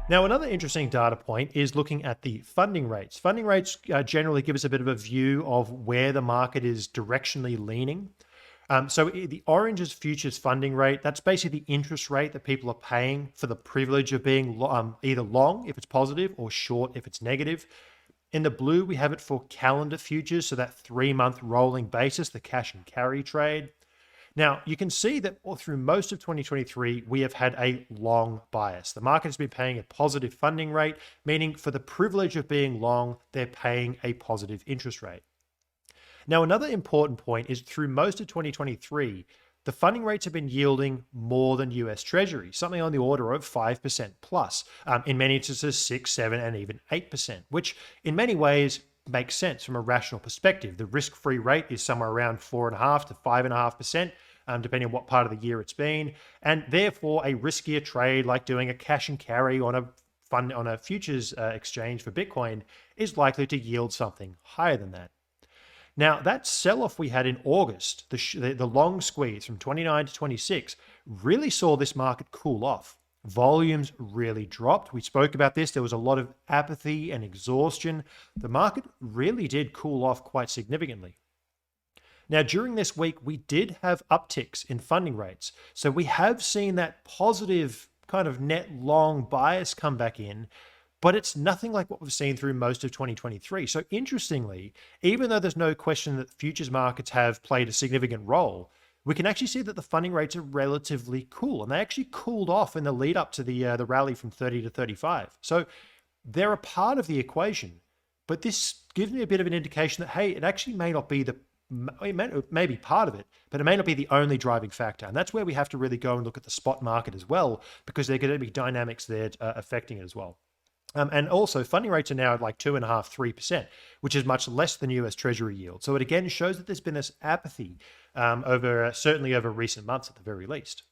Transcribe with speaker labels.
Speaker 1: Now, another interesting data point is looking at the funding rates. Funding rates generally give us a bit of a view of where the market is directionally leaning. The orange is futures funding rate. That's basically the interest rate that people are paying for the privilege of being either long if it's positive or short if it's negative. In the blue, we have it for calendar futures, so that 3-month rolling basis, the cash and carry trade. Now, you can see that all through most of 2023, we have had a long bias. The market has been paying a positive funding rate, meaning for the privilege of being long, they're paying a positive interest rate. Now, another important point is through most of 2023, the funding rates have been yielding more than US Treasury, something on the order of 5% plus, in many instances 6, 7, and even 8%, which in many ways makes sense from a rational perspective. The risk-free rate is somewhere around 4.5 to 5.5%, depending on what part of the year it's been, and therefore a riskier trade like doing a cash and carry on a futures exchange for Bitcoin is likely to yield something higher than that. Now, that sell-off we had in August, the long squeeze from 29 to 26, really saw this market cool off. Volumes really dropped. We spoke about this. There was a lot of apathy and exhaustion. The market really did cool off quite significantly. Now, during this week, we did have upticks in funding rates. So we have seen that positive kind of net long bias come back in, but it's nothing like what we've seen through most of 2023. So interestingly, even though there's no question that futures markets have played a significant role, we can actually see that the funding rates are relatively cool, and they actually cooled off in the lead up to the rally from 30 to 35. So they're a part of the equation, but this gives me a bit of an indication that, hey, it actually may not be it may be part of it, but it may not be the only driving factor. And that's where we have to really go and look at the spot market as well, because there are going to be dynamics there affecting it as well. And also funding rates are now at like 2.5%, 3%, which is much less than US Treasury yield. So it again shows that there's been this apathy certainly over recent months at the very least.